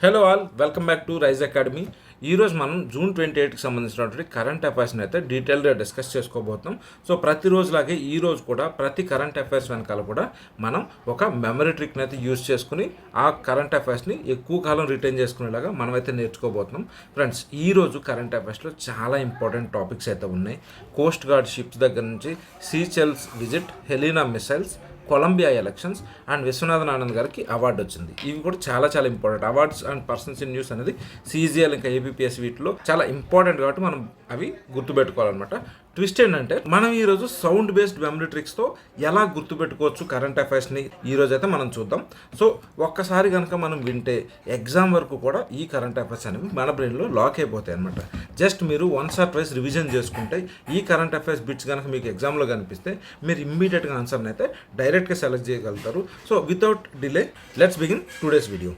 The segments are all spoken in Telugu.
Hello all, welcome back to Rise Academy. ఈరోజు మనం జూన్ 28కి సంబంధించినటువంటి కరెంట్ అఫైర్స్ని అయితే డీటెయిల్గా డిస్కస్ చేసుకోబోతున్నాం. సో ప్రతిరోజులాగే ఈరోజు కూడా ప్రతి కరెంట్ అఫైర్స్ వెనకాల కూడా మనం ఒక మెమరీ ట్రిక్ని అయితే యూజ్ చేసుకుని ఆ కరెంట్ అఫైర్స్ని ఎక్కువ కాలం రిటైన్ చేసుకునేలాగా మనమైతే నేర్చుకోబోతున్నాం. ఫ్రెండ్స్, ఈరోజు కరెంట్ అఫైర్స్లో చాలా ఇంపార్టెంట్ టాపిక్స్ అయితే ఉన్నాయి. కోస్ట్ గార్డ్ షిప్స్ దగ్గర నుంచి Seychelles visit, Helina missiles, Colombia elections and Viswanathan Anand గారికి అవార్డు వచ్చింది. ఇవి కూడా చాలా చాలా important. Awards and persons in news అనేది సీజీఎల్ ఇంకా ఏబిపిఎస్ వీటిలో చాలా ఇంపార్టెంట్ కాబట్టి మనం అవి గుర్తుపెట్టుకోవాలన్నమాట. ట్విస్ట్ ఏంటంటే మనం ఈరోజు సౌండ్ బేస్డ్ మెమరీ ట్రిక్స్తో ఎలా గుర్తుపెట్టుకోవచ్చు కరెంట్ అఫైర్స్ని ఈరోజు అయితే మనం చూద్దాం. సో ఒక్కసారి కనుక మనం వింటే ఎగ్జామ్ వరకు కూడా ఈ కరెంట్ అఫైర్స్ అనేవి మన బ్రెయిన్లో లాక్ అయిపోతాయి అనమాట. జస్ట్ మీరు వన్స్ ఆర్ ట్వైస్ రివిజన్ చేసుకుంటే ఈ కరెంట్ అఫైర్స్ బిట్స్ కనుక మీకు ఎగ్జామ్లో కనిపిస్తే మీరు ఇమ్మీడియట్గా ఆన్సర్ని అయితే డైరెక్ట్గా సెలెక్ట్ చేయగలుగుతారు. So without delay let's begin today's video.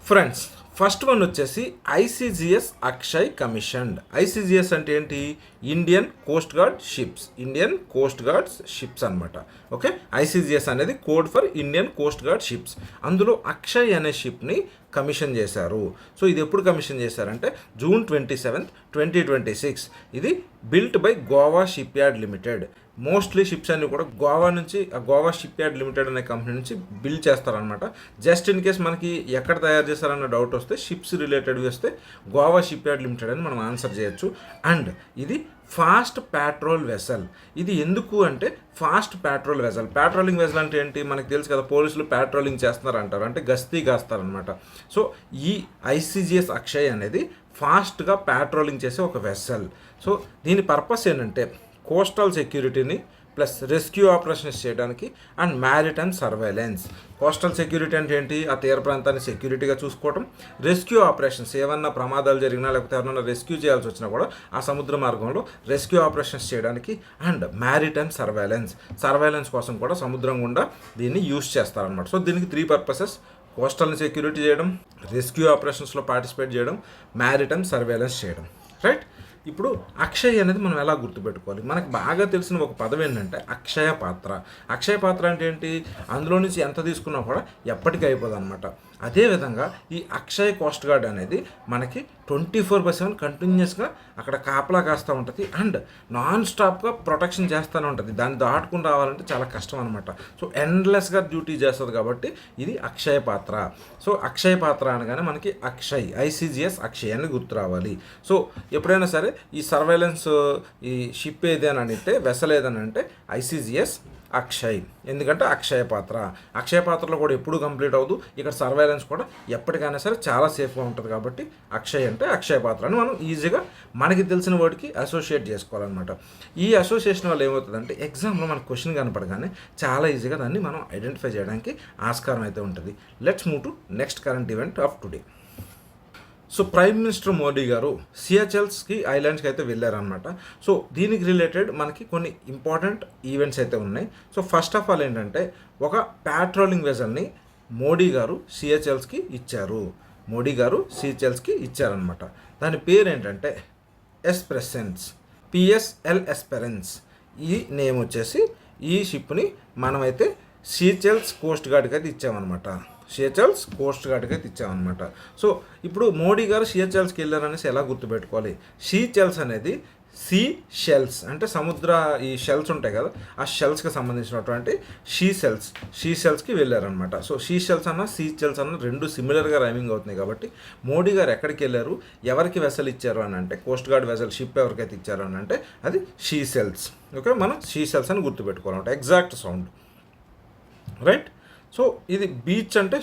Friends, first one వచ్చేసి ఐసీజీఎస్ అక్షయ్ కమిషన్. ఐసీజీఎస్ అంటే ఏంటి? Indian coast guard ships. Indian Coast guards ships అనమాట. ఓకే, ఐసీజీఎస్ అనేది code for Indian coast guard ships. అందులో అక్షయ్ అనే షిప్ని కమిషన్ చేశారు. సో ఇది ఎప్పుడు కమిషన్ చేశారంటే జూన్ 27, 2026. ఇది built by Goa ship yard limited. Mostly ships అన్ని కూడా గోవా నుంచి, ఆ గోవా షిప్ యార్డ్ లిమిటెడ్ అనే కంపెనీ నుంచి బిల్డ్ చేస్తారనమాట. జస్ట్ ఇన్ కేస్ మనకి ఎక్కడ తయారు చేస్తారన్న డౌట్ వస్తే, షిప్స్ రిలేటెడ్వి వస్తే గోవా షిప్ యార్డ్ లిమిటెడ్ అని మనం ఆన్సర్ చేయొచ్చు. అండ్ ఇది ఫాస్ట్ ప్యాట్రోల్ వెసల్. ఇది ఎందుకు అంటే fast patrol vessel. Patrolling vessel అంటే ఏంటి మనకు తెలుసు కదా, పోలీసులు ప్యాట్రోలింగ్ చేస్తున్నారు అంటారు, అంటే గస్తీ కాస్తారనమాట. సో ఈ ఐసీజీఎస్ అక్షయ్ అనేది ఫాస్ట్గా ప్యాట్రోలింగ్ చేసే ఒక వెసల్. సో దీని పర్పస్ ఏంటంటే కోస్టల్ సెక్యూరిటీని ప్లస్ రెస్క్యూ ఆపరేషన్స్ చేయడానికి and maritime surveillance. Coastal security అంటే ఏంటి? ఆ తీర ప్రాంతాన్ని సెక్యూరిటీగా చూసుకోవటం. రెస్క్యూ ఆపరేషన్స్, ఏమన్నా ప్రమాదాలు జరిగినా లేకపోతే ఎవరైనా రెస్క్యూ చేయాల్సి వచ్చినా కూడా ఆ సముద్ర మార్గంలో రెస్క్యూ ఆపరేషన్స్ చేయడానికి. అండ్ మ్యారిటైమ్ సర్వేలెన్స్ కోసం కూడా సముద్రం గుండా దీన్ని యూజ్ చేస్తారనమాట. సో దీనికి 3 పర్పసెస్: కోస్టల్ని సెక్యూరిటీ చేయడం, రెస్క్యూ ఆపరేషన్స్లో పార్టిసిపేట్ చేయడం, మ్యారిటైమ్ సర్వేలెన్స్ చేయడం. రైట్. ఇప్పుడు అక్షయ్ అనేది మనం ఎలా గుర్తుపెట్టుకోవాలి? మనకు బాగా తెలిసిన ఒక పదం ఏంటంటే అక్షయ పాత్ర. అక్షయ పాత్ర అంటే ఏంటి? అందులో నుంచి ఎంత తీసుకున్నా కూడా ఎప్పటికీ అయిపోదు అనమాట. అదేవిధంగా ఈ అక్షయ్ కోస్ట్ గార్డ్ అనేది మనకి 24/7 కంటిన్యూస్గా అక్కడ కాపలా కాస్తూ ఉంటుంది అండ్ నాన్ స్టాప్గా ప్రొటెక్షన్ చేస్తూనే ఉంటుంది. దాన్ని దాటుకుని రావాలంటే చాలా కష్టం అనమాట. సో ఎండ్లెస్గా డ్యూటీ చేస్తుంది కాబట్టి ఇది అక్షయ పాత్ర. సో అక్షయ పాత్ర అనగానే మనకి అక్షయ్, ఐసీజీఎస్ అక్షయ్ అని గుర్తు రావాలి. సో ఎప్పుడైనా సరే ఈ సర్వేలెన్స్, ఈ షిప్ ఏదని అంటే, వెసల్ ఏదని అంటే ఐసీజీఎస్ అక్షయ్. ఎందుకంటే అక్షయ పాత్రలో కూడా ఎప్పుడు కంప్లీట్ అవ్వదు. ఇక్కడ సర్వేలెన్స్ కూడా ఎప్పటికైనా సరే చాలా సేఫ్గా ఉంటుంది కాబట్టి అక్షయ్ అంటే అక్షయ పాత్ర అని మనం ఈజీగా మనకి తెలిసిన వర్డ్కి అసోసియేట్ చేసుకోవాలన్నమాట. ఈ అసోసియేషన్ వల్ల ఏమవుతుందంటే ఎగ్జామ్లో మనకు క్వశ్చన్ కనపడగానే చాలా ఈజీగా దాన్ని మనం ఐడెంటిఫై చేయడానికి ఆస్కారం అయితే ఉంటుంది. Let's move to next current event of today. So prime minister Modi గారు సియాచెల్స్కి ఐలాండ్స్కి అయితే వెళ్ళారనమాట. సో దీనికి రిలేటెడ్ మనకి కొన్ని ఇంపార్టెంట్ ఈవెంట్స్ అయితే ఉన్నాయి. సో ఫస్ట్ ఆఫ్ ఆల్ ఏంటంటే ఒక ప్యాట్రోలింగ్ వెసల్ని మోడీ గారు సియాచెల్స్కి ఇచ్చారనమాట. దాని పేరు ఏంటంటే ఎస్ప్రెసెన్స్, పిఎస్ఎల్ ఎస్పెరెన్స్. ఈ నేమ్ వచ్చేసి ఈ షిప్ని మనమైతే సీచెల్స్ కోస్ట్ గార్డ్కి అయితే ఇచ్చామన్నమాట. సో ఇప్పుడు మోడీ గారు సీచెల్స్కి వెళ్ళారనేసి ఎలా గుర్తుపెట్టుకోవాలి? సీచెల్స్ అనేది సీ షెల్స్ అంటే సముద్ర ఈ షెల్స్ ఉంటాయి కదా, ఆ షెల్స్కి సంబంధించినటువంటి షెల్స్కి వెళ్ళారనమాట. సో షెల్స్ అన్న సీచెల్స్ అన్న రెండు సిమిలర్గా రైమింగ్ అవుతున్నాయి కాబట్టి మోడీ గారు ఎక్కడికి వెళ్ళారు, ఎవరికి వెసల్ ఇచ్చారు అని అంటే, కోస్ట్ గార్డ్ వెసల్ షిప్ ఎవరికైతే ఇచ్చారు అని అంటే అది షెల్స్. ఓకే, మనం షెల్స్ అని గుర్తుపెట్టుకోవాలంటే ఎగ్జాక్ట్ సౌండ్. రైట్. సో ఇది బీచ్ అంటే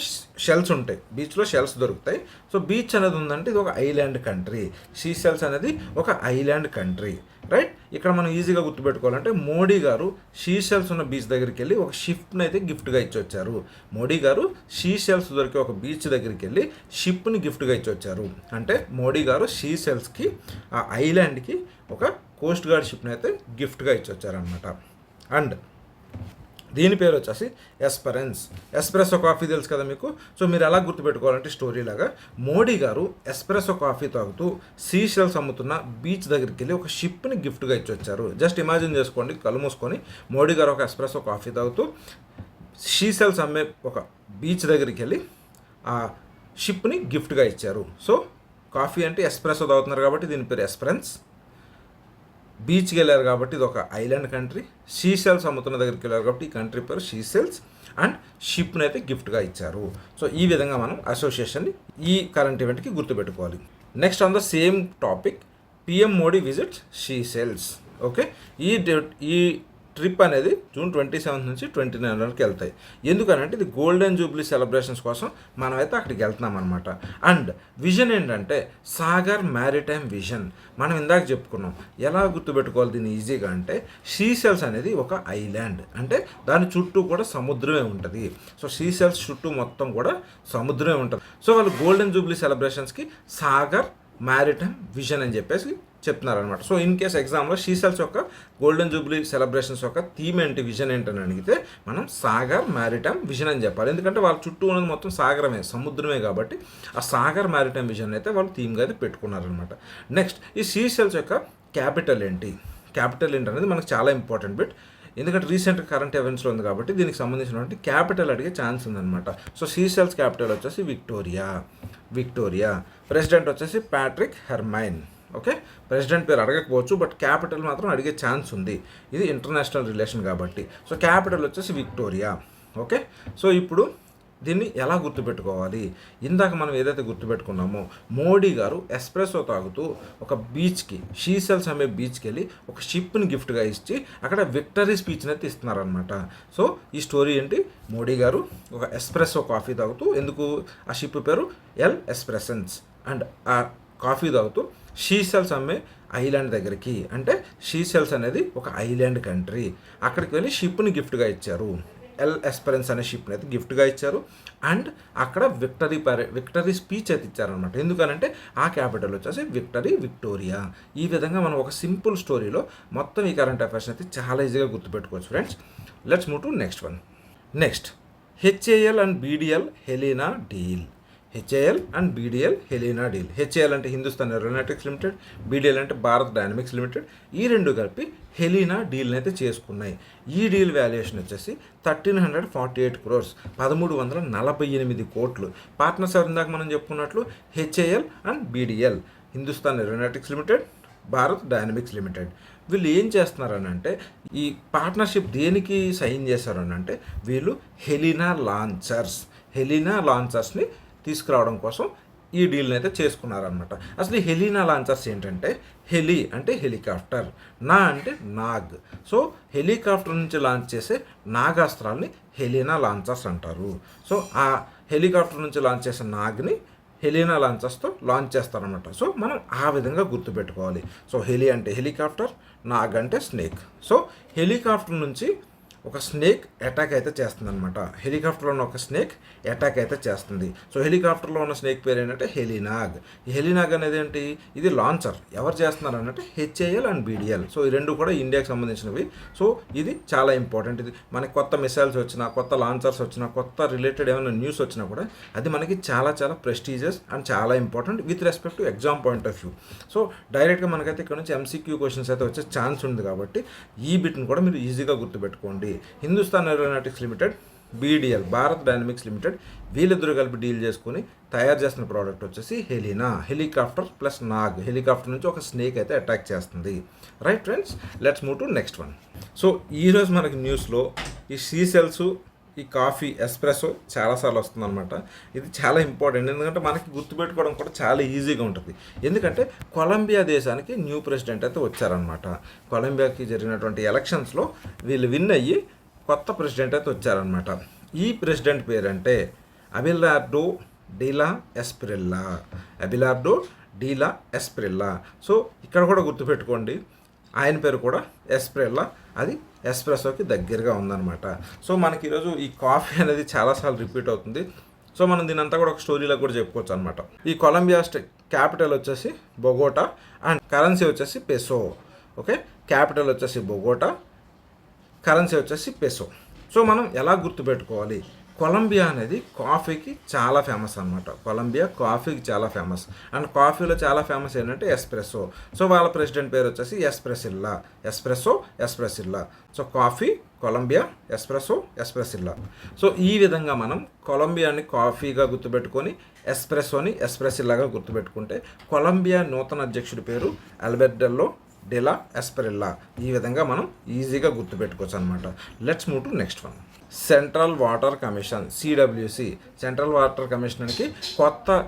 షెల్స్ ఉంటాయి, బీచ్లో షెల్స్ దొరుకుతాయి. సో బీచ్ అనేది ఉందంటే ఇది ఒక ఐలాండ్ కంట్రీ. సీషెల్స్ అనేది ఒక ఐలాండ్ కంట్రీ. రైట్. ఇక్కడ మనం ఈజీగా గుర్తుపెట్టుకోవాలంటే మోడీ గారు షెల్స్ ఉన్న బీచ్ దగ్గరికి వెళ్ళి ఒక షిప్ని అయితే గిఫ్ట్గా ఇచ్చొచ్చారు. మోడీ గారు షెల్స్ దొరికే ఒక బీచ్ దగ్గరికి వెళ్ళి షిప్ని గిఫ్ట్గా ఇచ్చొచ్చారు. అంటే మోడీ గారు షెల్స్కి, ఆ ఐలాండ్కి ఒక కోస్ట్ గార్డ్ షిప్ని అయితే గిఫ్ట్గా ఇచ్చొచ్చారనమాట. అండ్ దీని పేరు వచ్చేసి ఎస్ప్రెసో కాఫీ తెలుసు కదా మీకు. సో మీరు ఎలా గుర్తుపెట్టుకోవాలంటే స్టోరీ లాగా మోడీ గారు ఎస్ప్రెసో కాఫీ తాగుతూ సీషెల్స్ అమ్ముతున్న బీచ్ దగ్గరికి వెళ్ళి ఒక షిప్ని గిఫ్ట్గా ఇచ్చొచ్చారు. జస్ట్ ఇమాజిన్ చేసుకోండి, కళ్ళు మూసుకొని మోడీ గారు ఒక ఎస్ప్రెసో కాఫీ తాగుతూ సీషెల్స్ అమ్మే ఒక బీచ్ దగ్గరికి వెళ్ళి ఆ షిప్ని గిఫ్ట్గా ఇచ్చారు. సో కాఫీ అంటే ఎస్ప్రెసో తాగుతున్నారు కాబట్టి దీని పేరు ఎస్ప్రెన్స్. బీచ్కి వెళ్ళారు కాబట్టి ఇది ఒక ఐలాండ్ కంట్రీ. షీసెల్స్ అమ్ముతున్న దగ్గరికి వెళ్ళారు కాబట్టి ఈ కంట్రీ పేరు షీసెల్స్. అండ్ షిప్ని అయితే గిఫ్ట్గా ఇచ్చారు. సో ఈ విధంగా మనం అసోసియేషన్ని ఈ కరెంట్ ఈవెంట్కి గుర్తుపెట్టుకోవాలి. Next on the same topic, PM Modi visits Seychelles. Okay, ఈ ట్రిప్ అనేది జూన్ 27 నుంచి 29 వరకు వెళ్తాయి. ఎందుకనంటే ఇది గోల్డెన్ జూబ్లీ సెలబ్రేషన్స్ కోసం మనమైతే అక్కడికి వెళ్తున్నాం అనమాట. అండ్ విజన్ ఏంటంటే సాగర్ మ్యారిటైమ్ విజన్. మనం ఇందాక చెప్పుకున్నాం. ఎలా గుర్తుపెట్టుకోవాలి దీన్ని ఈజీగా అంటే, షీసెల్స్ అనేది ఒక ఐలాండ్, అంటే దాని చుట్టూ కూడా సముద్రమే ఉంటుంది. సో షీసెల్స్ చుట్టూ మొత్తం కూడా సముద్రమే ఉంటుంది. సో వాళ్ళు గోల్డెన్ జూబ్లీ సెలబ్రేషన్స్కి సాగర్ మ్యారిటైమ్ విజన్ అని చెప్పేసి చెప్తున్నారనమాట. సో ఇన్ కేస్ ఎగ్జామ్లో షీసెల్స్ యొక్క గోల్డెన్ జూబ్లీ సెలబ్రేషన్స్ యొక్క థీమ్ ఏంటి, విజన్ ఏంటని అడిగితే మనం సాగర్ మ్యారిటైమ్ విజన్ అని చెప్పాలి. ఎందుకంటే వాళ్ళ చుట్టూ ఉన్నది మొత్తం సాగరమే, సముద్రమే కాబట్టి ఆ సాగర్ మ్యారిటైమ్ విజన్ అయితే వాళ్ళు థీమ్గా అయితే పెట్టుకున్నారనమాట. నెక్స్ట్, ఈ షీసెల్స్ యొక్క క్యాపిటల్ ఏంటి అనేది మనకు చాలా ఇంపార్టెంట్ బిట్. ఎందుకంటే రీసెంట్ కరెంట్ ఈవెంట్స్లో ఉంది కాబట్టి దీనికి సంబంధించినటువంటి క్యాపిటల్ అడిగే ఛాన్స్ ఉందన్నమాట. సో షీసెల్స్ క్యాపిటల్ వచ్చేసి విక్టోరియా. ప్రెసిడెంట్ వచ్చేసి ప్యాట్రిక్ హెర్మైన్. ఓకే, ప్రెసిడెంట్ పేరు అడగకపోవచ్చు, బట్ క్యాపిటల్ మాత్రం అడిగే ఛాన్స్ ఉంది. ఇది ఇంటర్నేషనల్ రిలేషన్ కాబట్టి. సో క్యాపిటల్ వచ్చేసి విక్టోరియా. ఓకే, సో ఇప్పుడు దీన్ని ఎలా గుర్తుపెట్టుకోవాలి? ఇందాక మనం ఏదైతే గుర్తుపెట్టుకున్నామో, మోడీ గారు ఎస్ప్రెసో తాగుతూ ఒక బీచ్కి, షీసెల్స్ అమ్మే బీచ్కి వెళ్ళి ఒక షిప్ని గిఫ్ట్గా ఇచ్చి అక్కడ విక్టరీ స్పీచ్ని అయితే ఇస్తున్నారనమాట. సో ఈ స్టోరీ ఏంటి, మోడీ గారు ఒక ఎస్ప్రెసో కాఫీ తాగుతూ, ఎందుకు ఆ షిప్ పేరు ఎల్ ఎస్ప్రెసెన్స్, అండ్ ఆ కాఫీ తాగుతూ షీసెల్స్ అమ్మే ఐలాండ్ దగ్గరికి, అంటే షీసెల్స్ అనేది ఒక ఐలాండ్ కంట్రీ, అక్కడికి వెళ్ళి షిప్ని గిఫ్ట్గా ఇచ్చారు. ఎల్ ఎస్పెరెన్స్ అనే షిప్ని అయితే గిఫ్ట్గా ఇచ్చారు. అండ్ అక్కడ విక్టరీ స్పీచ్ అయితే ఇచ్చారనమాట. ఎందుకనంటే ఆ క్యాపిటల్ వచ్చేసి విక్టోరియా. ఈ విధంగా మనం ఒక సింపుల్ స్టోరీలో మొత్తం ఈ కరెంట్ అఫైర్స్ అయితే చాలా ఈజీగా గుర్తుపెట్టుకోవచ్చు friends. Let's move to next one. Next, HAL and BDL Helina deal. HAL and BDL Helina deal. HAL అంటే హిందుస్థాన్ ఏరోనాటిక్స్ లిమిటెడ్, బీడీఎల్ అంటే భారత్ డైనమిక్స్ లిమిటెడ్. ఈ రెండు కలిపి హెలీనా డీల్ని అయితే చేసుకున్నాయి. ఈ డీల్ వాల్యుయేషన్ వచ్చేసి 1348 crores, 1348 కోట్లు. పార్ట్నర్స్ ఎవరు ఇందాక మనం చెప్పుకున్నట్లు HAL and BDL, Hindustan Aeronautics Limited, Bharat Dynamics Limited. వీళ్ళు ఏం చేస్తున్నారని అంటే, ఈ పార్ట్నర్షిప్ దేనికి సైన్ చేశారనంటే, వీళ్ళు హెలీనా లాంచర్స్ని తీసుకురావడం కోసం ఈ డీల్ని అయితే చేసుకున్నారనమాట. అసలు ఈ హెలీనా లాంచర్స్ ఏంటంటే, హెలి అంటే హెలికాప్టర్, నా అంటే నాగ్. సో హెలికాప్టర్ నుంచి లాంచ్ చేసే నాగాస్త్రాల్ని హెలీనా లాంచర్స్ అంటారు. సో ఆ హెలికాప్టర్ నుంచి లాంచ్ చేసే నాగ్ని హెలీనా లాంచర్స్తో లాంచ్ చేస్తారనమాట. సో మనం ఆ విధంగా గుర్తుపెట్టుకోవాలి. సో హెలి అంటే హెలికాప్టర్, నాగ్ అంటే స్నేక్. సో హెలికాప్టర్ నుంచి ఒక స్నేక్ అటాక్ అయితే చేస్తుంది అనమాట. హెలికాప్టర్లో ఉన్న ఒక స్నేక్ అటాక్ అయితే చేస్తుంది. సో హెలికాప్టర్లో ఉన్న స్నేక్ పేరు ఏంటంటే హెలీనాగ్. ఈ హెలీనాగ్ అనేది ఏంటి, ఇది లాంచర్. ఎవరు చేస్తున్నారు అంటే హెచ్ఏఎల్ అండ్ బీడీఎల్. సో ఈ రెండు కూడా ఇండియాకి సంబంధించినవి. సో ఇది చాలా ఇంపార్టెంట్. ఇది మనకి కొత్త మిసైల్స్ వచ్చినా, కొత్త లాంచర్స్ వచ్చినా, కొత్త రిలేటెడ్ ఏమైనా న్యూస్ వచ్చినా కూడా అది మనకి చాలా చాలా ప్రెస్టీజియస్ అండ్ చాలా important with respect to exam point of view. So డైరెక్ట్గా మనకైతే ఇక్కడ నుంచి ఎంసీక్యూ క్వశ్చన్స్ అయితే వచ్చే ఛాన్స్ ఉంది కాబట్టి ఈ బిట్ని కూడా మీరు ఈజీగా గుర్తుపెట్టుకోండి. Hindustan Aeronautics limited, BDL, Bharat Dynamics limited, వీళ్ళిద్దరూ కలిపి డీల్ చేసుకుని తయారు చేసిన ప్రోడక్ట్ వచ్చేసి Helena. Helicopter plus Nag, helicopter నుంచి ఒక స్నేక్ అయితే అటాక్ చేస్తుంది. Right friends, let's move to next one. So ఈరోజు మనకి న్యూస్లో ఈ షీసెల్స్, ఈ కాఫీ ఎస్ప్రెసో చాలాసార్లు వస్తుందన్నమాట. ఇది చాలా ఇంపార్టెంట్, ఎందుకంటే మనకి గుర్తుపెట్టుకోవడం కూడా చాలా ఈజీగా ఉంటుంది. ఎందుకంటే కొలంబియా దేశానికి న్యూ ప్రెసిడెంట్ అయితే వచ్చారనమాట. కొలంబియాకి జరిగినటువంటి ఎలక్షన్స్లో వీళ్ళు విన్ అయ్యి కొత్త ప్రెసిడెంట్ అయితే వచ్చారనమాట. ఈ ప్రెసిడెంట్ పేరంటే అబిలార్డో డీలా ఎస్ప్రెల్లా. సో ఇక్కడ కూడా గుర్తుపెట్టుకోండి, ఆయన పేరు కూడా ఎస్ప్రెల్లా. అది ఎస్ప్రెసోకి దగ్గరగా ఉందన్నమాట. సో మనకి ఈరోజు ఈ కాఫీ అనేది చాలాసార్లు రిపీట్ అవుతుంది. సో మనం దీని అంతా కూడా ఒక స్టోరీలో కూడా చెప్పుకోవచ్చు అనమాట. ఈ కొలంబియా క్యాపిటల్ వచ్చేసి బొగోటా అండ్ కరెన్సీ వచ్చేసి పెసో. ఓకే, క్యాపిటల్ వచ్చేసి బొగోటా, కరెన్సీ వచ్చేసి పెసో. సో మనం ఎలా గుర్తుపెట్టుకోవాలి, కొలంబియా అనేది కాఫీకి చాలా ఫేమస్ అనమాట. కొలంబియా కాఫీకి చాలా ఫేమస్. అండ్ కాఫీలో చాలా ఫేమస్ ఏంటంటే ఎస్ప్రెస్సో. సో వాళ్ళ ప్రెసిడెంట్ పేరు వచ్చేసి ఎస్ప్రెసిల్లా. సో కాఫీ కొలంబియా, ఎస్ప్రెసిల్లా. సో ఈ విధంగా మనం కొలంబియాని కాఫీగా గుర్తుపెట్టుకొని ఎస్ప్రెస్సోని ఎస్ప్రెసిల్లాగా గుర్తుపెట్టుకుంటే కొలంబియా నూతన అధ్యక్షుడి పేరు ఆల్బెర్డో డెలా ఎస్పెరిల్లా. ఈ విధంగా మనం ఈజీగా గుర్తుపెట్టుకోవచ్చు అనమాట. Let's move to next one. Central water commission, CWC. Central water కమిషన్కి కొత్త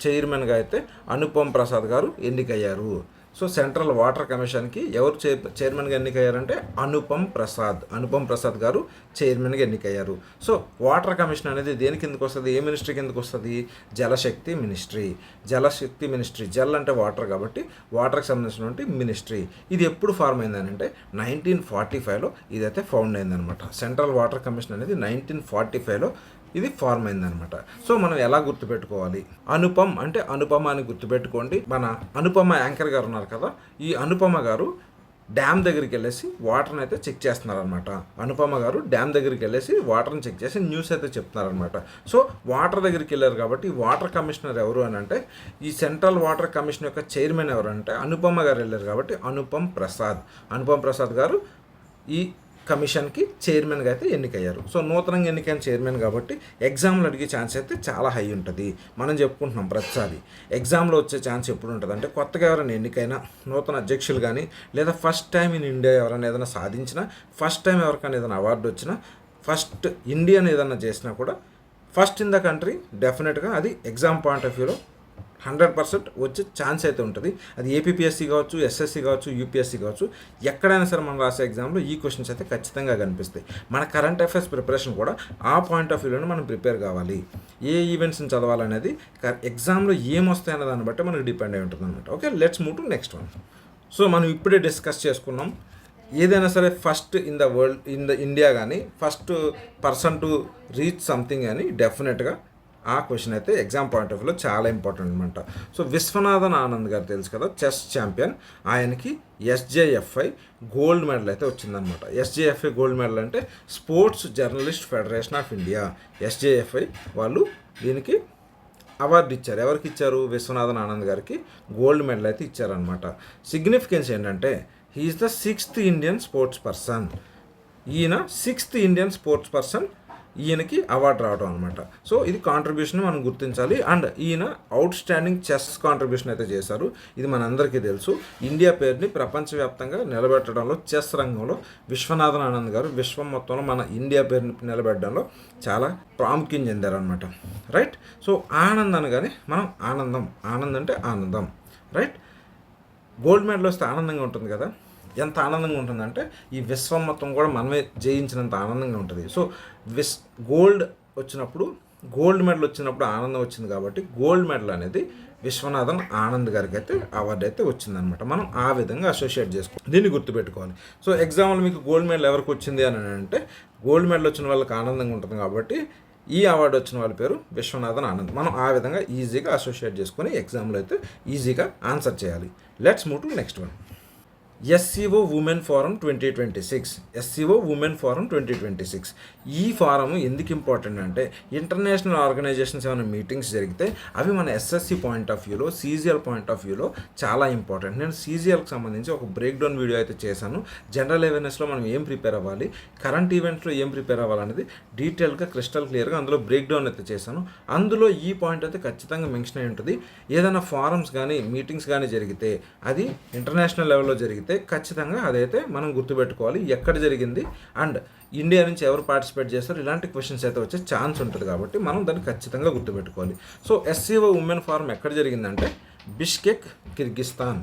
చైర్మన్గా అయితే అనుపమ్ ప్రసాద్ గారు ఎన్నికయ్యారు. సో సెంట్రల్ వాటర్ కమిషన్కి ఎవరు చైర్మన్గా ఎన్నికయ్యారంటే అనుపమ్ ప్రసాద్ గారు చైర్మన్గా ఎన్నికయ్యారు. సో వాటర్ కమిషన్ అనేది దేని కిందకు వస్తుంది, ఏ మినిస్ట్రీ కిందకు వస్తుంది? జలశక్తి మినిస్ట్రీ. జల్ అంటే వాటర్ కాబట్టి వాటర్కి సంబంధించినటువంటి మినిస్ట్రీ. ఇది ఎప్పుడు ఫార్మ్ అయిందనంటే 1945లో ఇదైతే ఫౌండ్ అయిందనమాట. సెంట్రల్ వాటర్ కమిషన్ అనేది 1945లో ఇది ఫార్మ్ అయిందనమాట. సో మనం ఎలా గుర్తుపెట్టుకోవాలి? అనుపమ్ అంటే అనుపమ అని గుర్తుపెట్టుకోండి. మన అనుపమ యాంకర్ గారు ఉన్నారు కదా, ఈ అనుపమ గారు డ్యామ్ దగ్గరికి వెళ్ళేసి వాటర్ని అయితే చెక్ చేస్తున్నారనమాట. అనుపమ గారు డ్యామ్ దగ్గరికి వెళ్ళేసి వాటర్ని చెక్ చేసి న్యూస్ అయితే చెప్తున్నారనమాట. సో వాటర్ దగ్గరికి వెళ్ళారు కాబట్టి వాటర్ కమిషనర్ ఎవరు అని అంటే, ఈ సెంట్రల్ వాటర్ కమిషన్ యొక్క చైర్మన్ ఎవరు అంటే అనుపమ గారు వెళ్ళారు కాబట్టి అనుపమ్ ప్రసాద్ గారు ఈ కమిషన్కి చైర్మన్గా అయితే ఎన్నికయ్యారు. సో నూతనంగా ఎన్నికైన చైర్మన్ కాబట్టి ఎగ్జామ్లో అడిగే ఛాన్స్ అయితే చాలా హై ఉంటుంది. మనం చెప్పుకుంటున్నాం ప్రతిసారి ఎగ్జామ్లో వచ్చే ఛాన్స్ ఎప్పుడు ఉంటుంది అంటే, కొత్తగా ఎవరైనా ఎన్నికైనా నూతన అధ్యక్షులు కానీ, లేదా ఫస్ట్ టైం ఇన్ ఇండియా ఎవరైనా ఏదైనా సాధించినా, ఫస్ట్ టైం ఎవరికైనా ఏదైనా అవార్డు వచ్చినా, ఫస్ట్ ఇండియన్ ఏదైనా చేసినా కూడా ఫస్ట్ ఇన్ ద కంట్రీ డెఫినెట్గా అది ఎగ్జామ్ పాయింట్ ఆఫ్ వ్యూలో 100% వచ్చే ఛాన్స్ అయితే ఉంటుంది. అది ఏపీపీఎస్సీ కావచ్చు, ఎస్ఎస్సీ కావచ్చు, యూపీఎస్సీ కావచ్చు, ఎక్కడైనా సరే మనం రాసే ఎగ్జామ్లో ఈ క్వశ్చన్స్ అయితే ఖచ్చితంగా కనిపిస్తాయి. మన కరెంట్ అఫైర్స్ ప్రిపరేషన్ కూడా ఆ పాయింట్ ఆఫ్ వ్యూలోనే మనం ప్రిపేర్ కావాలి. ఏ ఈవెంట్స్ని చదవాలనేది ఎగ్జామ్లో ఏమొస్తాయనే దాన్ని బట్టి మనకు డిపెండ్ అయి ఉంటుంది అనమాట. Okay, let's move to next one. So మనం ఇప్పుడే డిస్కస్ చేసుకున్నాం, ఏదైనా సరే ఫస్ట్ ఇన్ ద ఇండియా కానీ, first person to reach something అని డెఫినెట్గా ఆ క్వశ్చన్ అయితే ఎగ్జామ్ పాయింట్ ఆఫ్ వ్యూలో చాలా ఇంపార్టెంట్ అనమాట. సో విశ్వనాథన్ ఆనంద్ గారు తెలుసు కదా, చెస్ ఛాంపియన్, ఆయనకి ఎస్జేఎఫ్ఐ గోల్డ్ మెడల్ అయితే వచ్చిందనమాట. ఎస్జేఎఫ్ఐ గోల్డ్ మెడల్ అంటే sports journalist federation of India, SJFI వాళ్ళు దీనికి అవార్డు ఇచ్చారు. ఎవరికి ఇచ్చారు? విశ్వనాథన్ ఆనంద్ గారికి గోల్డ్ మెడల్ అయితే ఇచ్చారనమాట. సిగ్నిఫికెన్స్ ఏంటంటే, he is the 6th Indian sports person. ఈయన 6th ఇండియన్ స్పోర్ట్స్ పర్సన్, ఈయనకి అవార్డు రావడం అనమాట. సో ఇది కాంట్రిబ్యూషన్ మనం గుర్తించాలి. అండ్ ఈయన అవుట్ స్టాండింగ్ చెస్ కాంట్రిబ్యూషన్ అయితే చేశారు. ఇది మనందరికీ తెలుసు. ఇండియా పేరుని ప్రపంచవ్యాప్తంగా నిలబెట్టడంలో చెస్ రంగంలో విశ్వనాథన్ ఆనంద్ గారు విశ్వం మొత్తంలో మన ఇండియా పేరుని నిలబెట్టడంలో చాలా ప్రాముఖ్యం చెందారనమాట. రైట్. సో ఆనంద్ అనగానే మనం ఆనందం అంటే ఆనందం. రైట్. గోల్డ్ మెడల్ వస్తే ఆనందంగా ఉంటుంది కదా, ఎంత ఆనందంగా ఉంటుందంటే ఈ విశ్వం మొత్తం కూడా మనమే జయించినంత ఆనందంగా ఉంటుంది. సో గోల్డ్ మెడల్ వచ్చినప్పుడు ఆనందం వచ్చింది కాబట్టి గోల్డ్ మెడల్ అనేది విశ్వనాథన్ ఆనంద్ గారికి అయితే అవార్డు అయితే వచ్చిందనమాట. మనం ఆ విధంగా అసోసియేట్ చేసుకోవాలి, దీన్ని గుర్తుపెట్టుకోవాలి. సో ఎగ్జామ్లో మీకు గోల్డ్ మెడల్ ఎవరికి వచ్చింది అని అంటే, గోల్డ్ మెడల్ వచ్చిన వాళ్ళకి ఆనందంగా ఉంటుంది కాబట్టి ఈ అవార్డు వచ్చిన వాళ్ళ పేరు విశ్వనాథన్ ఆనంద్. మనం ఆ విధంగా ఈజీగా అసోసియేట్ చేసుకొని ఎగ్జామ్లో అయితే ఈజీగా ఆన్సర్ చేయాలి. Let's move to next one. SCO women forum 2026. ఈ ఫారం ఎందుకు ఇంపార్టెంట్ అంటే, ఇంటర్నేషనల్ ఆర్గనైజేషన్స్ ఏమైనా మీటింగ్స్ జరిగితే అవి మన ఎస్ఎస్సి పాయింట్ ఆఫ్ వ్యూలో, సీజీఎల్ పాయింట్ ఆఫ్ వ్యూలో చాలా ఇంపార్టెంట్. నేను సీజీఎల్కి సంబంధించి ఒక బ్రేక్ డౌన్ వీడియో అయితే చేశాను. జనరల్ అవేర్నెస్లో మనం ఏం ప్రిపేర్ అవ్వాలి, కరెంట్ ఈవెంట్స్లో ఏం ప్రిపేర్ అవ్వాలనేది డీటెయిల్గా క్రిస్టల్ క్లియర్గా అందులో బ్రేక్ డౌన్ అయితే చేశాను. అందులో ఈ పాయింట్ అయితే ఖచ్చితంగా మెన్షన్ అయి ఉంటుంది. ఏదైనా ఫారమ్స్ కానీ మీటింగ్స్ కానీ జరిగితే, అది ఇంటర్నేషనల్ లెవెల్లో జరిగితే ఖచ్చితంగా అదైతే మనం గుర్తుపెట్టుకోవాలి, ఎక్కడ జరిగింది అండ్ ఇండియా నుంచి ఎవరు పార్టిసిపేట్ చేస్తారు, ఇలాంటి క్వశ్చన్స్ అయితే వచ్చే ఛాన్స్ ఉంటుంది కాబట్టి మనం దాన్ని ఖచ్చితంగా గుర్తుపెట్టుకోవాలి. సో SCO ఉమెన్ ఫారం ఎక్కడ జరిగిందంటే Bishkek, Kyrgyzstan.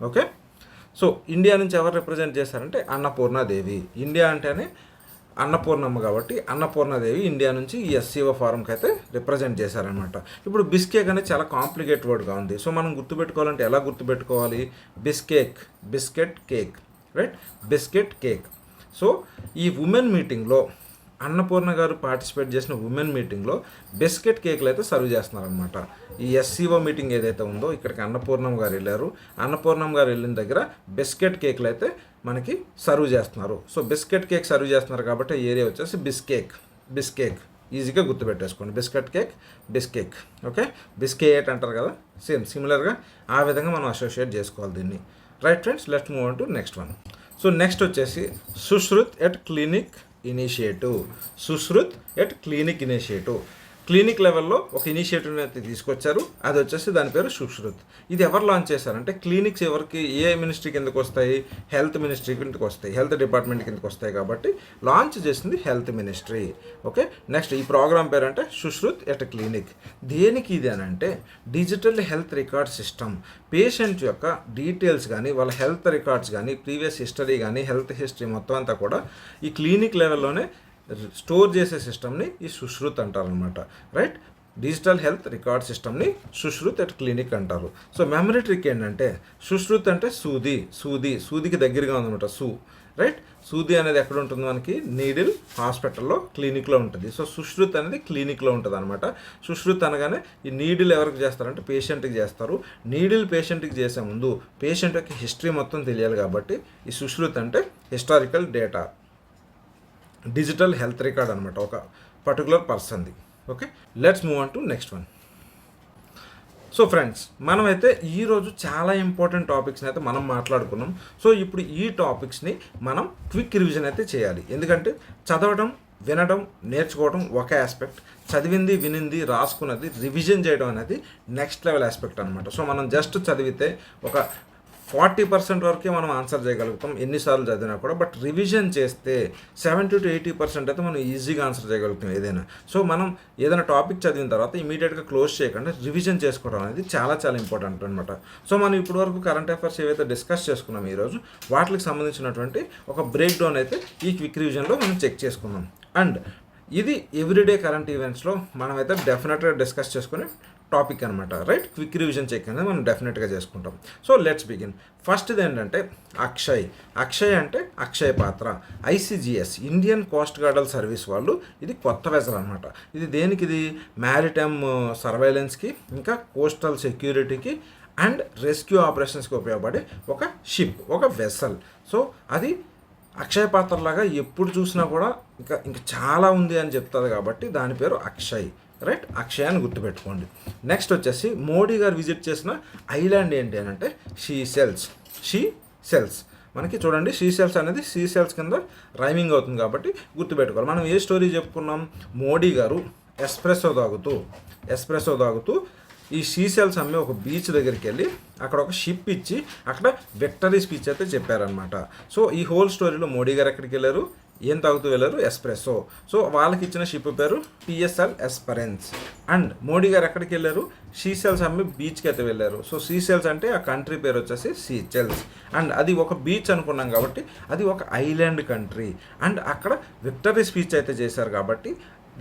Okay. So India నుంచి ఎవరు రిప్రజెంట్ చేశారంటే అన్నపూర్ణాదేవి. ఇండియా అంటేనే అన్నపూర్ణమ్మ కాబట్టి అన్నపూర్ణాదేవి ఇండియా నుంచి ఈ SCO ఫారంకి అయితే రిప్రజెంట్ చేశారనమాట. ఇప్పుడు బిస్కేక్ అనేది చాలా కాంప్లికేట్ వర్డ్గా ఉంది. సో మనం గుర్తుపెట్టుకోవాలంటే ఎలా గుర్తుపెట్టుకోవాలి? Biscuit cake. Right. Biscuit cake. So ఈ ఉమెన్ మీటింగ్లో అన్నపూర్ణ గారు పార్టిసిపేట్ చేసిన ఉమెన్ మీటింగ్లో బిస్కెట్ కేకులు అయితే సర్వ్ చేస్తున్నారనమాట. ఈ ఎస్సీఓ మీటింగ్ ఏదైతే ఉందో ఇక్కడికి అన్నపూర్ణం గారు వెళ్ళారు. అన్నపూర్ణం గారు వెళ్ళిన దగ్గర బిస్కెట్ కేకులు అయితే మనకి సర్వ్ చేస్తున్నారు. సో బిస్కెట్ కేక్ సర్వ్ చేస్తున్నారు కాబట్టి ఏరియా వచ్చేసి బిస్కేక్ ఈజీగా గుర్తుపెట్టేసుకోండి. Biscuit cake, Bishkek, okay. Biscuit అంటారు కదా, సిమిలర్గా ఆ విధంగా మనం అసోసియేట్ చేసుకోవాలి దీన్ని. Right friends, let's move on to next one. So next వచ్చేసి Sushrut at clinic initiative. Sushrut at clinic initiative. Clinic లెవెల్లో ఒక ఇనిషియేటివ్ని అయితే తీసుకొచ్చారు. అది వచ్చేసి దాని పేరు సుశ్రుత్. ఇది ఎవరు లాంచ్ చేశారంటే క్లినిక్స్ ఎవరికి ఏ మినిస్ట్రీ కిందకు వస్తాయి? హెల్త్ మినిస్ట్రీ కిందకు వస్తాయి, హెల్త్ డిపార్ట్మెంట్ కిందకు వస్తాయి కాబట్టి లాంచ్ చేసింది హెల్త్ మినిస్ట్రీ. ఓకే, నెక్స్ట్ ఈ ప్రోగ్రామ్ పేరు అంటే సుశ్రుత్ ఎట్ క్లినిక్. దేనికి ఇది అని అంటే digital health record system. Patient యొక్క డీటెయిల్స్ కానీ వాళ్ళ హెల్త్ రికార్డ్స్ కానీ ప్రీవియస్ హిస్టరీ కానీ హెల్త్ హిస్టరీ మొత్తం అంతా కూడా ఈ క్లినిక్ లెవెల్లోనే స్టోర్ చేసే సిస్టమ్ని ఈ సుశ్రుత్ అంటారనమాట. రైట్, డిజిటల్ హెల్త్ రికార్డ్ సిస్టమ్ని సుశ్రుత్ ఎట్ క్లినిక్ అంటారు. సో మెమరీ ట్రిక్ ఏంటంటే సుశ్రుత్ అంటే సూదికి దగ్గరగా ఉందన్నమాట. రైట్, సూది అనేది ఎక్కడ ఉంటుంది మనకి? నీడిల్ హాస్పిటల్లో, క్లినిక్లో ఉంటుంది. సో సుశ్రుత్ అనేది క్లినిక్లో ఉంటుంది అనమాట. సుశ్రుత్ అనగానే ఈ నీడిల్ ఎవరికి చేస్తారంటే పేషెంట్కి చేస్తారు. నీడిల్ పేషెంట్కి చేసే ముందు పేషెంట్ యొక్క హిస్టరీ మొత్తం తెలియాలి కాబట్టి ఈ సుశ్రుత్ అంటే historical data, digital health record అనమాట ఒక పర్టికులర్ పర్సన్ది. Okay, let's move on to next one. So friends, మనమైతే ఈరోజు చాలా ఇంపార్టెంట్ టాపిక్స్ని అయితే మనం మాట్లాడుకున్నాం. సో ఇప్పుడు ఈ టాపిక్స్ని మనం క్విక్ రివిజన్ అయితే చేయాలి. ఎందుకంటే చదవడం, వినడం, నేర్చుకోవడం ఒక ఆస్పెక్ట్, చదివింది, వినింది, రాసుకున్నది రివిజన్ చేయడం అనేది నెక్స్ట్ లెవెల్ ఆస్పెక్ట్ అనమాట. సో మనం జస్ట్ చదివితే ఒక 40% వరకే మనం ఆన్సర్ చేయగలుగుతాం ఎన్నిసార్లు చదివినా కూడా. బట్ రివిజన్ చేస్తే 70 to 80% అయితే మనం ఈజీగా ఆన్సర్ చేయగలుగుతాం ఏదైనా. సో మనం ఏదైనా టాపిక్ చదివిన తర్వాత ఇమీడియట్గా క్లోజ్ చేయకుండా రివిజన్ చేసుకోవడం అనేది చాలా చాలా ఇంపార్టెంట్ అనమాట. సో మనం ఇప్పటి వరకు కరెంట్ అఫైర్స్ ఏవైతే డిస్కస్ చేసుకున్నాం ఈరోజు వాటికి సంబంధించినటువంటి ఒక బ్రేక్ డౌన్ అయితే ఈ క్విక్ రివిజన్లో మనం చెక్ చేసుకున్నాం. అండ్ ఇది ఎవ్రీడే కరెంట్ ఈవెంట్స్లో మనమైతే డెఫినెట్గా డిస్కస్ చేసుకుని టాపిక్ అనమాట. రైట్, క్విక్ రివిజన్ చెక్ అనేది మనం డెఫినెట్గా చేసుకుంటాం. So let's begin. ఫస్ట్ది ఏంటంటే అక్షయ్ అంటే అక్షయ్ పాత్ర. ICGS Indian coast guard service వాళ్ళు ఇది కొత్త వెసల్ అనమాట. ఇది దేనికి? ఇది మ్యారిటైమ్ సర్వైలెన్స్కి, ఇంకా కోస్టల్ సెక్యూరిటీకి అండ్ రెస్క్యూ ఆపరేషన్స్కి ఉపయోగపడే ఒక షిప్, ఒక వెసల్. సో అది అక్షయ్ పాత్ర లాగా ఎప్పుడు చూసినా కూడా ఇంకా చాలా ఉంది అని చెప్తుంది కాబట్టి దాని పేరు అక్షయ్. రైట్, అక్షయ్ అని గుర్తుపెట్టుకోండి. నెక్స్ట్ వచ్చేసి మోడీ గారు విజిట్ చేసిన ఐలాండ్ ఏంటి అని అంటే షీసెల్స్. మనకి చూడండి, షీసెల్స్ అనేది సీసెల్స్ కింద రైమింగ్ అవుతుంది కాబట్టి గుర్తుపెట్టుకోవాలి. మనం ఏ స్టోరీ చెప్పుకున్నాం? మోడీ గారు ఎస్ప్రెసో తాగుతూ ఈ షీసెల్స్ అమ్మే ఒక బీచ్ దగ్గరికి వెళ్ళి అక్కడ ఒక షిప్ ఇచ్చి అక్కడ విక్టరీ స్పీచ్ అయితే చెప్పారనమాట. సో ఈ హోల్ స్టోరీలో మోడీ గారు ఎక్కడికి వెళ్ళారు? ఏం తాగుతూ వెళ్ళారు? ఎస్ప్రెసో. సో వాళ్ళకి ఇచ్చిన షిప్ పేరు పిఎస్ఎల్ ఎస్పరెన్స్. అండ్ మోడీ గారు ఎక్కడికి వెళ్ళారు? షీసెల్స్ అమ్మి బీచ్కి అయితే వెళ్ళారు. సో షీసెల్స్ అంటే ఆ కంట్రీ పేరు వచ్చేసి సీచెల్స్. అండ్ అది ఒక బీచ్ అనుకున్నాం కాబట్టి అది ఒక ఐలాండ్ కంట్రీ. అండ్ అక్కడ విక్టరీ స్పీచ్ అయితే చేశారు కాబట్టి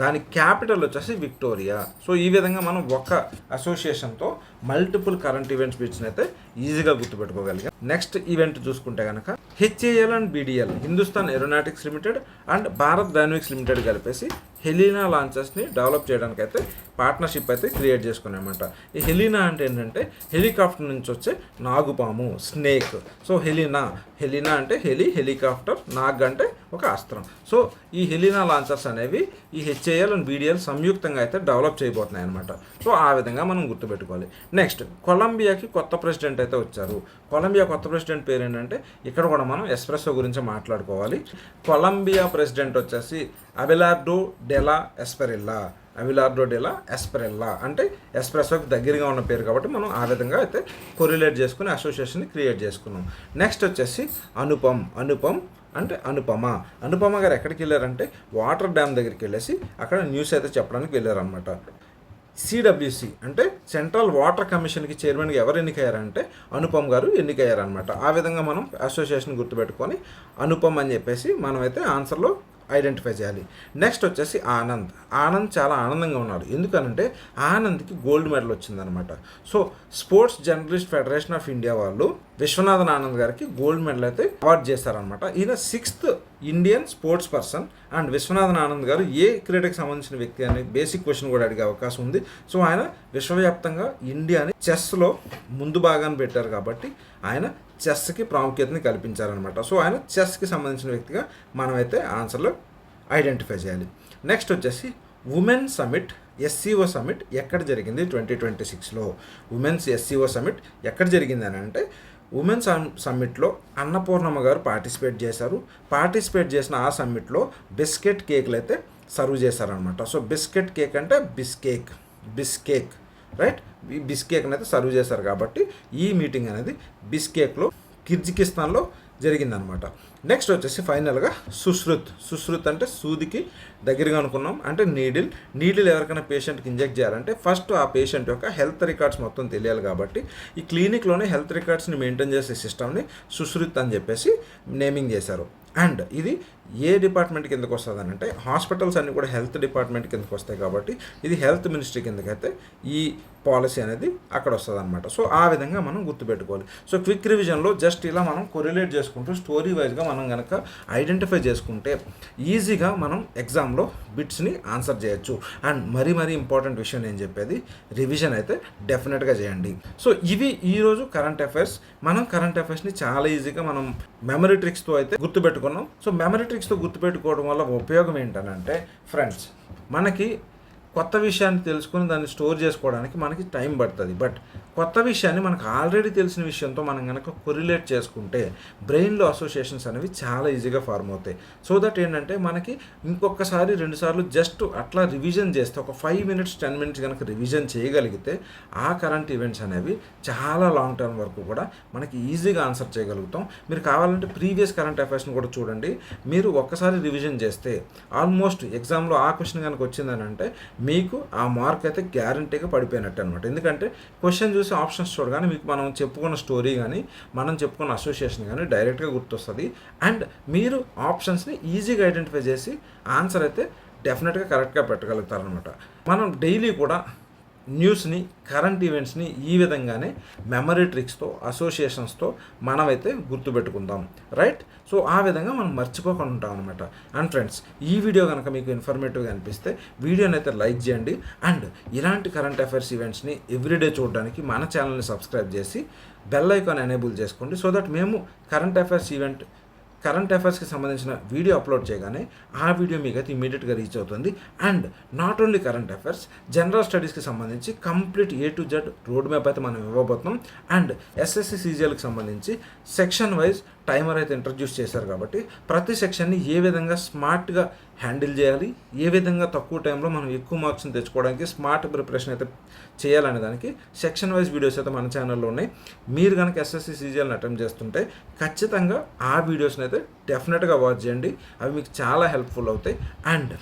దాని క్యాపిటల్ వచ్చేసి విక్టోరియా. సో ఈ విధంగా మనం ఒక అసోసియేషన్తో మల్టిపుల్ కరెంట్ ఈవెంట్స్ బీచ్ని అయితే ఈజీగా గుర్తుపెట్టుకోగలిగాం. నెక్స్ట్ ఈవెంట్ చూసుకుంటే కనుక HAL and BDL, Hindustan Aeronautics limited and Bharat Dynamics limited కలిపేసి హెలీనా లాంచెస్ని డెవలప్ చేయడానికి అయితే పార్ట్నర్షిప్ అయితే క్రియేట్ చేసుకున్నాయన్నమాట. ఈ హెలీనా అంటే ఏంటంటే హెలికాప్టర్ నుంచి వచ్చే నాగుపాము, స్నేక్. సో హెలీనా అంటే హెలికాప్టర్, నాగ్ అంటే ఒక అస్త్రం. సో ఈ హెలీనా లాంచర్స్ అనేవి ఈ హెచ్ఏఎల్ అండ్ బీడీఎల్ సంయుక్తంగా అయితే డెవలప్ చేయబోతున్నాయి అనమాట. సో ఆ విధంగా మనం గుర్తుపెట్టుకోవాలి. నెక్స్ట్ కొలంబియాకి కొత్త ప్రెసిడెంట్ అయితే వచ్చారు. కొలంబియా కొత్త ప్రెసిడెంట్ పేరు ఏంటంటే ఇక్కడ కూడా మనం ఎస్ప్రెసో గురించి మాట్లాడుకోవాలి. కొలంబియా ప్రెసిడెంట్ వచ్చేసి అబెలార్డో డెలా ఎస్పెరెల్లా అంటే ఎస్ప్రెసోకి దగ్గరగా ఉన్న పేరు కాబట్టి మనం ఆ విధంగా అయితే కొరిలేట్ చేసుకుని అసోసియేషన్ని క్రియేట్ చేసుకున్నాం. నెక్స్ట్ వచ్చేసి అనుపమ్ అంటే అనుపమ గారు ఎక్కడికి వెళ్ళారంటే వాటర్ డ్యామ్ దగ్గరికి వెళ్ళేసి అక్కడ న్యూస్ అయితే చెప్పడానికి వెళ్ళారనమాట. సిడబ్ల్యూసి అంటే సెంట్రల్ వాటర్ కమిషన్కి చైర్మన్గా ఎవరు ఎన్నికయ్యారంటే అనుపమ్ గారు ఎన్నికయ్యారనమాట. ఆ విధంగా మనం అసోసియేషన్ గుర్తుపెట్టుకొని అనుపమ్ అని చెప్పేసి మనమైతే ఆన్సర్లో ఐడెంటిఫై చేయాలి. నెక్స్ట్ వచ్చేసి ఆనంద్ చాలా ఆనందంగా ఉన్నాడు. ఎందుకనంటే ఆనంద్కి గోల్డ్ మెడల్ వచ్చిందనమాట. So sports journalist federation of India వాళ్ళు విశ్వనాథన్ ఆనంద్ గారికి గోల్డ్ మెడల్ అయితే అవార్డు చేస్తారనమాట. ఈయన 6th Indian sports person and Viswanathan Anand గారు ఏ క్రీడకి సంబంధించిన వ్యక్తి అనే బేసిక్ క్వశ్చన్ కూడా అడిగే అవకాశం ఉంది. సో ఆయన విశ్వవ్యాప్తంగా ఇండియాని చెస్లో ముందు భాగాన్ని పెట్టారు కాబట్టి ఆయన చెస్కి ప్రాముఖ్యతని కల్పించారనమాట. సో ఆయన చెస్కి సంబంధించిన వ్యక్తిగా మనమైతే ఆన్సర్లో ఐడెంటిఫై చేయాలి. నెక్స్ట్ వచ్చేసి ఉమెన్ సమిట్ SCO సమిట్ ఎక్కడ జరిగింది 2026లో? ఉమెన్స్ SCO సమిట్ ఎక్కడ జరిగింది అని అంటే ఉమెన్స్ సమ్మిట్లో అన్నపూర్ణమ్మ గారు పార్టిసిపేట్ చేశారు. పార్టిసిపేట్ చేసిన ఆ సమ్మిట్లో బిస్కెట్ కేక్లు అయితే సర్వ్ చేశారనమాట. సో బిస్కెట్ కేక్ అంటే బిస్కేక్ రైట్, ఈ బిస్కేక్ని అయితే సర్వ్ చేశారు కాబట్టి ఈ మీటింగ్ అనేది బిస్కేక్లో కిర్జికిస్తాన్లో జరిగిందనమాట. నెక్స్ట్ వచ్చేసి ఫైనల్గా సుశ్రుత్ అంటే సూదికి దగ్గరగా అనుకున్నాం, అంటే నీడిల్ ఎవరికైనా పేషెంట్కి ఇంజెక్ట్ చేయాలంటే ఫస్ట్ ఆ పేషెంట్ యొక్క హెల్త్ రికార్డ్స్ మొత్తం తెలియాలి కాబట్టి ఈ క్లినిక్లోనే హెల్త్ రికార్డ్స్ని మెయింటైన్ చేసే సిస్టమ్ని సుశ్రుత్ అని చెప్పేసి నేమింగ్ చేశారు. అండ్ ఇది ఏ డిపార్ట్మెంట్ కిందకు వస్తుంది అని అంటే హాస్పిటల్స్ అన్నీ కూడా హెల్త్ డిపార్ట్మెంట్ కిందకు వస్తాయి కాబట్టి ఇది హెల్త్ మినిస్ట్రీ కిందకైతే ఈ పాలసీ అనేది అక్కడ వస్తుంది అనమాట. సో ఆ విధంగా మనం గుర్తుపెట్టుకోవాలి. సో క్విక్ రివిజన్లో జస్ట్ ఇలా మనం కొరిలేట్ చేసుకుంటూ స్టోరీ వైజ్గా మనం కనుక ఐడెంటిఫై చేసుకుంటే ఈజీగా మనం ఎగ్జామ్లో బిట్స్ని ఆన్సర్ చేయొచ్చు. అండ్ మరీ ఇంపార్టెంట్ విషయం నేను చెప్పేది, రివిజన్ అయితే డెఫినెట్గా చేయండి. సో ఇవి ఈరోజు కరెంట్ అఫైర్స్. మనం కరెంట్ అఫైర్స్ని చాలా ఈజీగా మనం మెమరీ ట్రిక్స్తో అయితే గుర్తుపెట్టుకున్నాం. సో మెమరీ ట్రిక్స్తో గుర్తుపెట్టుకోవడం వల్ల ఉపయోగం ఏంటనంటే ఫ్రెండ్స్, మనకి కొత్త విషయాన్ని తెలుసుకుని దాన్ని స్టోర్ చేసుకోవడానికి మనకి టైం పడుతుంది. బట్ కొత్త విషయాన్ని మనకు ఆల్రెడీ తెలిసిన విషయంతో మనం కనుక కొరిలేట్ చేసుకుంటే బ్రెయిన్లో అసోసియేషన్స్ అనేవి చాలా ఈజీగా ఫార్మ్ అవుతాయి. సో దట్ ఏంటంటే మనకి ఇంకొకసారి 2 సార్లు జస్ట్ అట్లా రివిజన్ చేస్తే ఒక 5 minutes 10 minutes కనుక రివిజన్ చేయగలిగితే ఆ కరెంట్ ఈవెంట్స్ అనేవి చాలా లాంగ్ టర్మ్ వరకు కూడా మనకి ఈజీగా ఆన్సర్ చేయగలుగుతాం. మీరు కావాలంటే ప్రీవియస్ కరెంట్ అఫైర్స్ని కూడా చూడండి. మీరు ఒక్కసారి రివిజన్ చేస్తే ఆల్మోస్ట్ ఎగ్జామ్లో ఆ క్వశ్చన్ కనుక వచ్చిందని అంటే మీకు ఆ మార్క్ అయితే గ్యారంటీగా పడిపోయినట్టు అనమాట. ఎందుకంటే క్వశ్చన్ చూసి ఆప్షన్స్ చూడగానే మీకు మనం చెప్పుకున్న స్టోరీ కానీ మనం చెప్పుకున్న అసోసియేషన్ కానీ డైరెక్ట్గా గుర్తొస్తుంది. అండ్ మీరు ఆప్షన్స్ని ఈజీగా ఐడెంటిఫై చేసి ఆన్సర్ అయితే డెఫినెట్గా కరెక్ట్గా పెట్టగలుగుతారనమాట. మనం డైలీ కూడా న్యూస్ని కరెంట్ ఈవెంట్స్ని ఈ విధంగానే మెమరీ ట్రిక్స్తో అసోసియేషన్స్తో మనమైతే గుర్తుపెట్టుకుందాం రైట్. సో ఆ విధంగా మనం మర్చిపోకుండా ఉంటాం అనమాట. అండ్ ఫ్రెండ్స్, ఈ వీడియో కనుక మీకు ఇన్ఫర్మేటివ్గా అనిపిస్తే వీడియోని అయితే లైక్ చేయండి. అండ్ ఇలాంటి కరెంట్ అఫైర్స్ ఈవెంట్స్ని ఎవ్రీడే చూడడానికి మన ఛానల్ని సబ్స్క్రైబ్ చేసి బెల్ ఐకాన్ ఎనేబుల్ చేసుకోండి. సో దట్ మేము కరెంట్ అఫైర్స్కి సంబంధించిన వీడియో అప్లోడ్ చేయగానే ఆ వీడియో మీకు అయితే ఇమీడియట్గా రీచ్ అవుతుంది. And not only current affairs, general స్టడీస్కి సంబంధించి complete A to Z road map అయితే మనం ఇవ్వబోతున్నాం. అండ్ SSC CGLకి సంబంధించి సెక్షన్ వైజ్ టైమర్ అయితే ఇంట్రడ్యూస్ చేశారు కాబట్టి ప్రతి సెక్షన్ని ఏ విధంగా స్మార్ట్గా హ్యాండిల్ చేయాలి, ఏ విధంగా తక్కువ టైంలో మనం ఎక్కువ మార్క్స్ని తెచ్చుకోవడానికి స్మార్ట్ ప్రిపరేషన్ అయితే చేయాలనే దానికి సెక్షన్ వైజ్ వీడియోస్ అయితే మన ఛానల్లో ఉన్నాయి. మీరు కనుక SSC CGLని అటెంప్ట్ చేస్తుంటే ఖచ్చితంగా ఆ వీడియోస్ని అయితే డెఫినెట్గా వాచ్ చేయండి. అవి మీకు చాలా హెల్ప్ఫుల్ అవుతాయి. And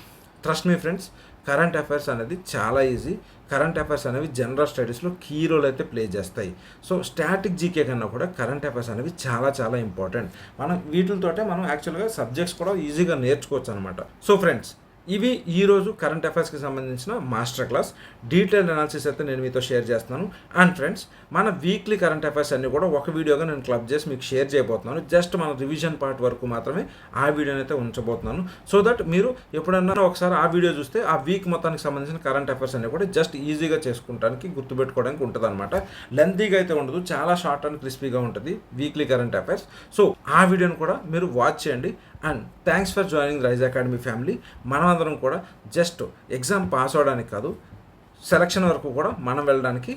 trust me friends, current affairs అనేది చాలా ఈజీ. కరెంట్ అఫైర్స్ అనేవి జనరల్ స్టడీస్లో కీ రోల్ అయితే ప్లే చేస్తాయి. సో స్టాటిక్ జీకే కన్నా కూడా కరెంట్ అఫైర్స్ అనేవి చాలా ఇంపార్టెంట్. మనం వీటితోటే మనం యాక్చువల్గా సబ్జెక్ట్స్ కూడా ఈజీగా నేర్చుకోవచ్చు అనమాట. సో ఫ్రెండ్స్, ఇవి ఈరోజు కరెంట్ అఫైర్స్కి సంబంధించిన మాస్టర్ క్లాస్ డీటెయిల్డ్ అనాలిసిస్ అయితే నేను మీతో షేర్ చేస్తున్నాను. అండ్ ఫ్రెండ్స్, మన వీక్లీ కరెంట్ అఫైర్స్ అన్నీ కూడా ఒక వీడియోగా నేను క్లబ్ చేసి మీకు షేర్ చేయబోతున్నాను. జస్ట్ మన రివిజన్ పార్ట్ వరకు మాత్రమే ఆ వీడియోని అయితే ఉంచబోతున్నాను. సో దట్ మీరు ఎప్పుడన్నా ఒకసారి ఆ వీడియో చూస్తే ఆ వీక్ మొత్తానికి సంబంధించిన కరెంట్ అఫైర్స్ అన్నీ కూడా జస్ట్ ఈజీగా చేసుకుంటానికి గుర్తుపెట్టుకోవడానికి ఉంటుంది అనమాట. లెంతీగా అయితే ఉండదు, చాలా షార్ట్ అండ్ క్రిస్పీగా ఉంటుంది వీక్లీ కరెంట్ అఫైర్స్. సో ఆ వీడియోని కూడా మీరు వాచ్ చేయండి. And thanks for joining Rise Academy family. మనమందరం కూడా జస్ట్ ఎగ్జామ్ పాస్ అవడానికి కాదు, సెలక్షన్ వరకు కూడా మనం వెళ్ళడానికి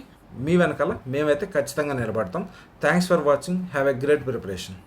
మీ వెనకాల మేమైతే ఖచ్చితంగా నిలబడతాం. Thanks for watching. Have a great preparation.